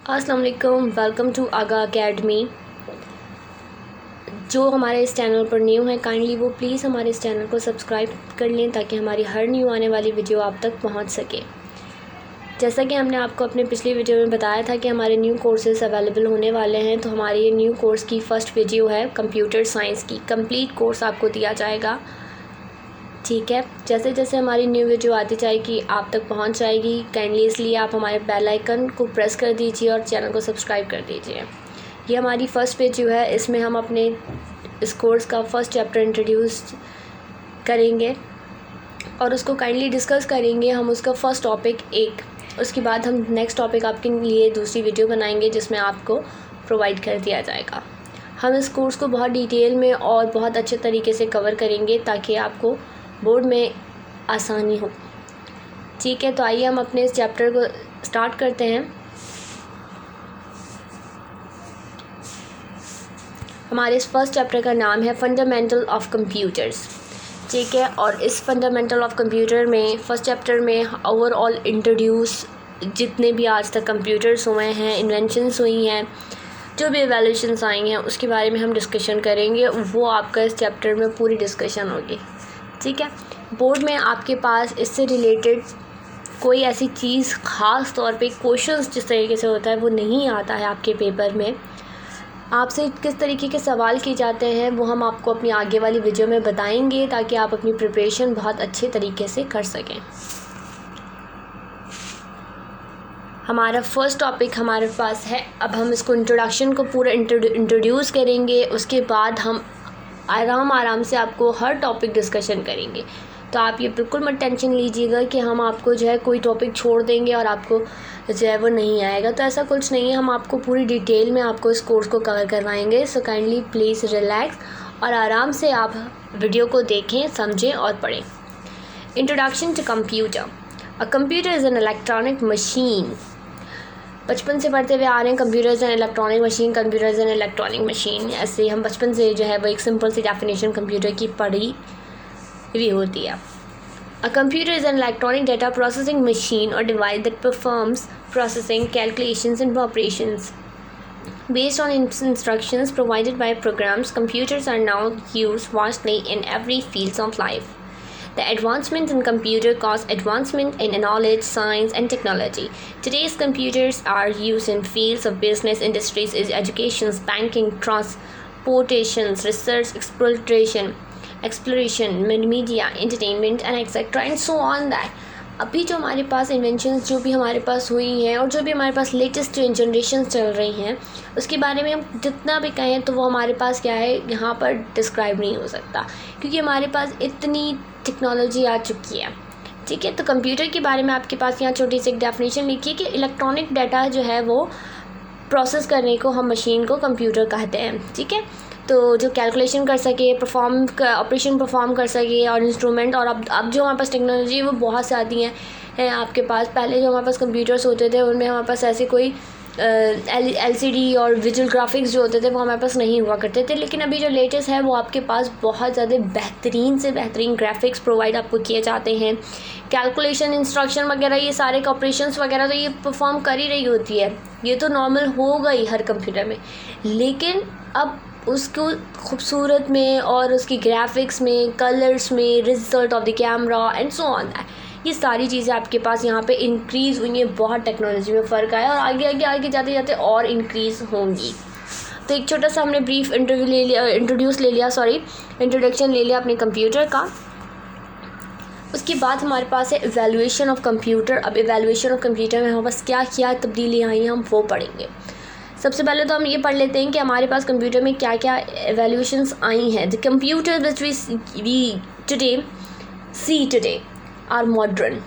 अस्सलाम वालेकुम, welcome to Agha academy. जो हमारे इस चैनल पर न्यू है काइंडली वो प्लीज़ हमारे इस चैनल को सब्सक्राइब कर लें ताकि हमारी हर न्यू आने वाली वीडियो आप तक पहुंच सके। जैसा कि हमने आपको अपने पिछली वीडियो में बताया था कि हमारे न्यू कोर्सेज़ अवेलेबल होने वाले हैं, तो हमारी ये न्यू कोर्स की फ़र्स्ट वीडियो है कंप्यूटर साइंस की। कंप्लीट कोर्स आपको दिया जाएगा, ठीक है। जैसे जैसे हमारी न्यू वीडियो आती जाएगी आप तक पहुंच जाएगी। काइंडली इसलिए आप हमारे बेल आइकन को प्रेस कर दीजिए और चैनल को सब्सक्राइब कर दीजिए। ये हमारी फ़र्स्ट वीडियो है, इसमें हम अपने इस कोर्स का फ़र्स्ट चैप्टर इंट्रोड्यूस करेंगे और उसको काइंडली डिस्कस करेंगे हम उसका फ़र्स्ट टॉपिक एक। उसके बाद हम नेक्स्ट टॉपिक आपके लिए दूसरी वीडियो बनाएंगे जिसमें आपको प्रोवाइड कर दिया जाएगा। हम इस कोर्स को बहुत डिटेल में और बहुत अच्छे तरीके से कवर करेंगे ताकि आपको बोर्ड में आसानी हो, ठीक है। तो आइए हम अपने इस चैप्टर को स्टार्ट करते हैं। हमारे इस फर्स्ट चैप्टर का नाम है फंडामेंटल ऑफ कंप्यूटर्स, ठीक है। और इस फंडामेंटल ऑफ कंप्यूटर में फर्स्ट चैप्टर में ओवरऑल इंट्रोड्यूस जितने भी आज तक कंप्यूटर्स हुए हैं, इन्वेंशंस हुई हैं, जो भी एवोल्यूशंस आई हैं उसके बारे में हम डिस्कशन करेंगे। वो आपका इस चैप्टर में पूरी डिस्कशन होगी, ठीक है। बोर्ड में आपके पास इससे रिलेटेड कोई ऐसी चीज़ ख़ास तौर पे क्वेश्चंस जिस तरीके से होता है वो नहीं आता है आपके पेपर में। आपसे किस तरीके के सवाल किए जाते हैं वो हम आपको अपनी आगे वाली वीडियो में बताएंगे ताकि आप अपनी प्रिपरेशन बहुत अच्छे तरीके से कर सकें। हमारा फर्स्ट टॉपिक हमारे पास है, अब हम इसको इंट्रोडक्शन को पूरा इंट्रोड्यूस करेंगे। उसके बाद हम आराम से आपको हर टॉपिक डिस्कशन करेंगे। तो आप ये बिल्कुल मत टेंशन लीजिएगा कि हम आपको जो है कोई टॉपिक छोड़ देंगे और आपको जो है वो नहीं आएगा, तो ऐसा कुछ नहीं है। हम आपको पूरी डिटेल में आपको इस कोर्स को कवर करवाएंगे। सो काइंडली प्लीज़ रिलैक्स और आराम से आप वीडियो को देखें, समझें और पढ़ें। Introduction to computer. A computer is an electronic machine. बचपन से पढ़ते हुए आ रहे हैं computer is an electronic machine, computer is an electronic machine. ऐसे हम बचपन से जो है वो एक सिंपल सी डेफिनेशन कंप्यूटर की पढ़ी हुई होती है। A computer is an electronic data processing machine और device that performs processing, calculations and operations based on instructions provided by programs. Computers are now used vastly in every field of life. The advancement in computer cause advancement in knowledge, science and technology. Today's computers are used in fields of business, industries, education, banking, transportation, research, exploration, media, entertainment and etc. and so on that. अभी जो हमारे पास inventions जो भी हमारे पास हुई हैं और जो भी हमारे पास लेटेस्ट जो जनरेशन चल रही हैं उसके बारे में हम जितना भी कहें तो वो हमारे पास क्या है यहाँ पर डिस्क्राइब नहीं हो सकता, क्योंकि हमारे पास इतनी टेक्नोलॉजी आ चुकी है, ठीक है। तो कंप्यूटर के बारे में आपके पास यहाँ छोटी सी एक डेफिनेशन लिखी कि इलेक्ट्रॉनिक डाटा जो है वो प्रोसेस करने को हम मशीन को कंप्यूटर कहते हैं, ठीक है। तो जो कैलकुलेशन कर सके, ऑपरेशन परफॉर्म कर सके और इंस्ट्रूमेंट, और अब जो हमारे पास टेक्नोलॉजी है वो बहुत सारी हैं आपके पास। पहले जो हमारे पास कंप्यूटर्स होते थे उनमें हमारे पास ऐसे कोई LCD और विजुअल ग्राफिक्स जो होते थे वो हमारे पास नहीं हुआ करते थे, लेकिन अभी जो लेटेस्ट है वो आपके पास बहुत ज़्यादा बेहतरीन से बेहतरीन ग्राफिक्स प्रोवाइड आपको किए जाते हैं। कैलकुलेशन, इंस्ट्रक्शन वगैरह, ये सारे ऑपरेशंस वगैरह तो ये परफॉर्म कर ही रही होती है। ये तो नॉर्मल हो गई हर कंप्यूटर में, लेकिन अब उसको खूबसूरत में और उसकी ग्राफिक्स में, कलर्स में, result of the camera and so on that, ये सारी चीज़ें आपके पास यहाँ पे इंक्रीज़ हुई हैं। बहुत टेक्नोलॉजी में फ़र्क आया और आगे जाते जाते और इंक्रीज़ होंगी। तो एक छोटा सा हमने ब्रीफ इंट्रोडक्शन ले लिया अपने कंप्यूटर का। उसके बाद हमारे पास है इवैल्यूएशन ऑफ कंप्यूटर। अब इवैल्यूएशन ऑफ कंप्यूटर में हमारे पास क्या क्या तब्दीलियाँ आई हैं हम वो पढ़ेंगे। सबसे पहले तो हम ये पढ़ लेते हैं कि हमारे पास कंप्यूटर में क्या क्या एवोल्यूशंस आई हैं। The computer which we today are modern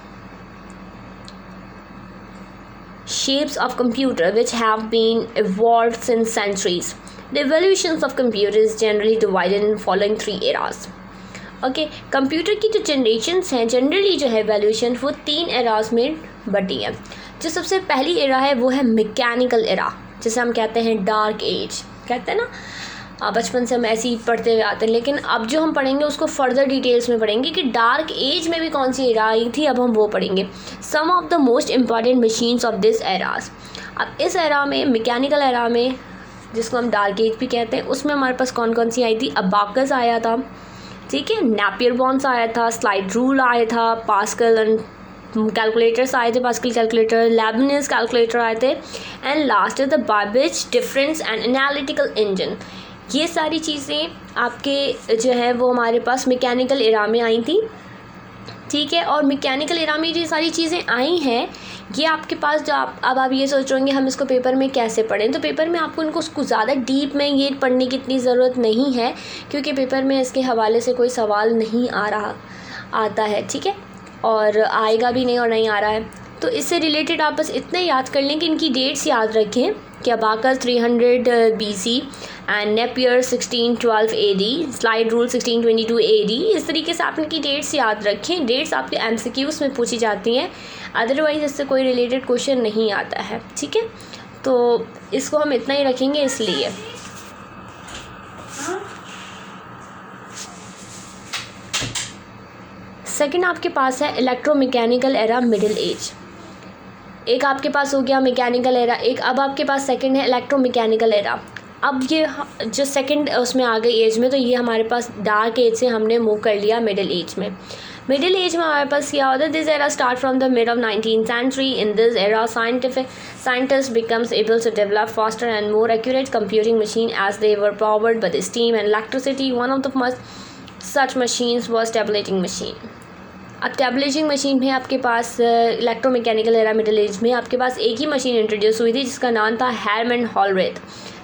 shapes of computer which have been evolved since centuries. The evolutions of computer is generally divided in following 3 eras. Okay, computer की जो जनरेशन्स हैं generally जो है evolution वो 3 eras में बटी है। जो सबसे पहली एरा है वो है मैकेनिकल एरा, जिसे हम कहते हैं डार्क एज, कहते हैं ना। बचपन से हम ऐसे ही पढ़ते हुए आते हैं, लेकिन अब जो हम पढ़ेंगे उसको फर्दर डिटेल्स में पढ़ेंगे कि डार्क एज में भी कौन सी एरा आई थी, अब हम वो पढ़ेंगे। Some of the most important machines of this eras. अब इस एरा में, मैकेनिकल एरा में, जिसको हम डार्क एज भी कहते हैं, उसमें हमारे पास कौन कौन सी आई थी? अबाकस आया था, ठीक है, नेपियर बॉन्ड्स आया था, स्लाइड रूल आया था, पास्कल एंड कैलकुलेटर्स आए थे, पास्कल कैलकुलेटर, लेबनिज कैलकुलेटर आए थे, and last is the Babbage difference and analytical engine. ये सारी चीज़ें आपके जो है वो हमारे पास मैकेनिकल एरा में आई थी, ठीक है। और मैकेनिकल एरा में जो सारी चीज़ें आई हैं, ये आपके पास जो अब आप ये सोच रहे होंगे हम इसको पेपर में कैसे पढ़ें, तो पेपर में आपको उनको उसको ज़्यादा डीप में ये पढ़ने की इतनी ज़रूरत नहीं है, क्योंकि पेपर में इसके हवाले से कोई सवाल नहीं आता है, ठीक है, और आएगा भी नहीं और नहीं आ रहा है। तो इससे रिलेटेड आप बस इतना याद कर लें कि इनकी डेट्स याद रखें कि abacus 300 BC and Napier 1612 AD, slide rule 1622 AD। इस तरीके से आप इनकी डेट्स याद रखें। डेट्स आपके MCQs में पूछी जाती हैं, अदरवाइज़ इससे कोई रिलेटेड क्वेश्चन नहीं आता है, ठीक है। तो इसको हम इतना ही रखेंगे इसलिए। सेकंड आपके पास है इलेक्ट्रोमैकेनिकल एरा, मिडिल एज। एक आपके पास हो गया मैकेनिकल एरा, एक अब आपके पास सेकंड है इलेक्ट्रोमैकेनिकल एरा। अब ये जो सेकंड उसमें आ गई एज में, तो ये हमारे पास डार्क एज से हमने मूव कर लिया मिडिल एज में। मिडिल एज में हमारे पास क्या होता है? This era start from the mid of 19th century। In this era scientists becomes able to develop faster and more accurate computing machine as they were powered by the steam and electricity. One of the such machines was tabulating machine. अब tableting machine में आपके पास electromechanical era middle age में आपके पास एक ही machine introduce हुई थी, जिसका नाम था हैरमन हॉलरेथ।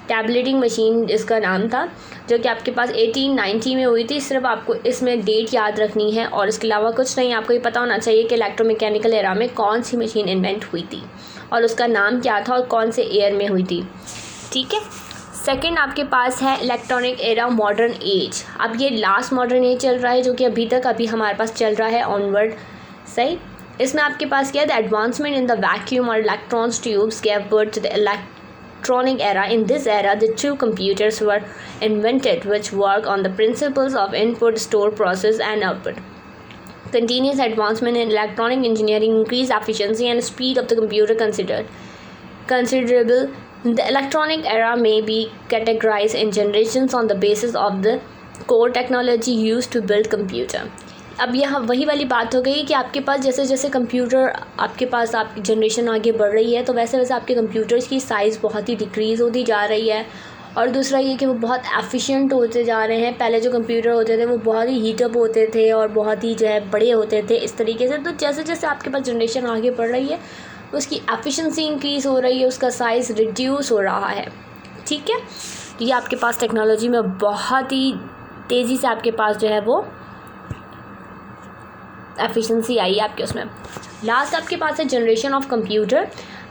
टैबलेटिंग मशीन इसका नाम था, जो कि आपके पास 1890 में हुई थी। सिर्फ आपको इसमें डेट याद रखनी है और इसके अलावा कुछ नहीं। आपको ये पता होना चाहिए कि इलेक्ट्रोमैकेनिकल एरा में कौन सी मशीन इन्वेंट हुई थी और उसका नाम क्या था और कौन से ईयर में हुई थी, ठीक है। सेकंड आपके पास है इलेक्ट्रॉनिक एरा, मॉडर्न एज। अब ये लास्ट मॉडर्न एज चल रहा है, जो कि अभी हमारे पास चल रहा है ऑनवर्ड, सही। इसमें आपके पास क्या है? The advancement in the vacuum और electrons tubes gave birth to the electronic era. In this era the two computers were invented which work on the principles of input, store, process and output. Continuous advancement in electronic engineering increased efficiency and speed of the computer considerable. The electronic era may be categorized in generations on the basis of the core technology used to build computer. अब यहाँ वही वाली बात हो गई कि आपके पास जैसे जैसे कंप्यूटर आपके पास आपकी जनरेशन आगे बढ़ रही है, तो वैसे वैसे आपके कंप्यूटर्स की साइज़ बहुत ही डिक्रीज़ होती जा रही है। और दूसरा ये कि वो बहुत एफिशिएंट होते जा रहे हैं। पहले जो कंप्यूटर होते थे वो बहुत ही हीटअप होते थे और बहुत ही जो है बड़े होते थे इस तरीके से। तो जैसे जैसे आपके पास जनरेशन आगे बढ़ रही है, उसकी एफिशिएंसी इंक्रीज़ हो रही है, उसका साइज़ रिड्यूस हो रहा है, ठीक है। ये आपके पास टेक्नोलॉजी में बहुत ही तेज़ी से आपके पास जो है वो एफिशिएंसी आई है आपके उसमें। लास्ट आपके पास है जनरेशन ऑफ कंप्यूटर।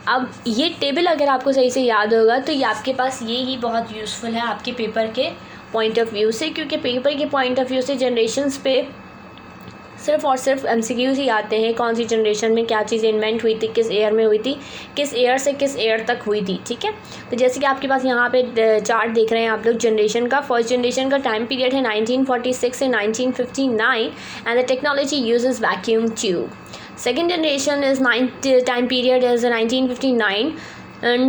अब ये टेबल अगर आपको सही से याद होगा तो ये आपके पास ये ही बहुत यूज़फुल है आपके पेपर के पॉइंट ऑफ व्यू से, क्योंकि पेपर के पॉइंट ऑफ व्यू से जनरेशन्स पे सिर्फ और सिर्फ MCQs ही आते हैं। कौन सी जनरेशन में क्या चीज़ इन्वेंट हुई थी, किस ईयर में हुई थी, किस ईयर से किस ईयर तक हुई थी, ठीक है। तो जैसे कि आपके पास यहाँ पे चार्ट देख रहे हैं आप लोग जनरेशन का। फर्स्ट जनरेशन का टाइम पीरियड है 1946 से 1959 and the technology uses vacuum tube. Second generation is time period is 1959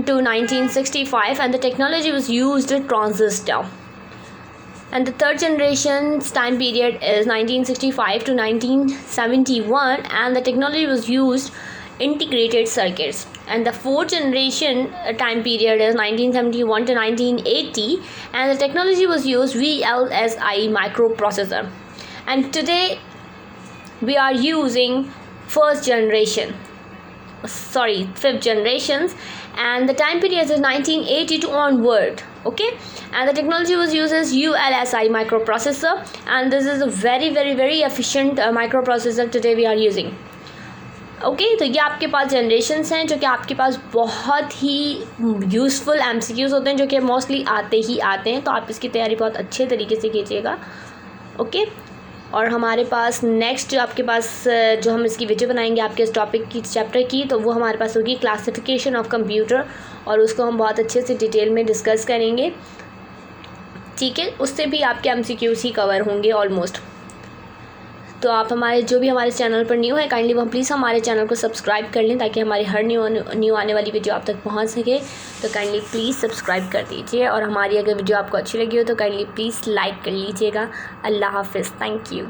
to 1965 and the technology was used transistor. And the third generation's time period is 1965 to 1971 and the technology was used integrated circuits. And the fourth generation time period is 1971 to 1980 and the technology was used VLSI microprocessor. And today we are using fifth generations and the time period is 1980 to onward, okay. And the technology was used as ULSI microprocessor and this is a very very very efficient microprocessor today we are using, okay. तो ये आपके पास generations हैं जो कि आपके पास बहुत ही useful MCQs होते हैं, जो कि मोस्टली आते ही आते हैं। तो आप इसकी तैयारी बहुत अच्छे तरीके से कीजिएगा, ओके। और हमारे पास नेक्स्ट आपके पास जो हम इसकी वीडियो बनाएंगे आपके इस टॉपिक की चैप्टर की, तो वो हमारे पास होगी क्लासिफिकेशन ऑफ कंप्यूटर और उसको हम बहुत अच्छे से डिटेल में डिस्कस करेंगे, ठीक है। उससे भी आपके MCQs ही कवर होंगे ऑलमोस्ट। तो आप हमारे जो भी हमारे चैनल पर न्यू है काइंडली वो प्लीज़ हमारे चैनल को सब्सक्राइब कर लें ताकि हमारी हर न्यू आने वाली वीडियो आप तक पहुंच सके। तो काइंडली प्लीज़ सब्सक्राइब कर दीजिए और हमारी अगर वीडियो आपको अच्छी लगी हो तो काइंडली प्लीज़ लाइक कर लीजिएगा। अल्लाह हाफ़िज़। Thank you.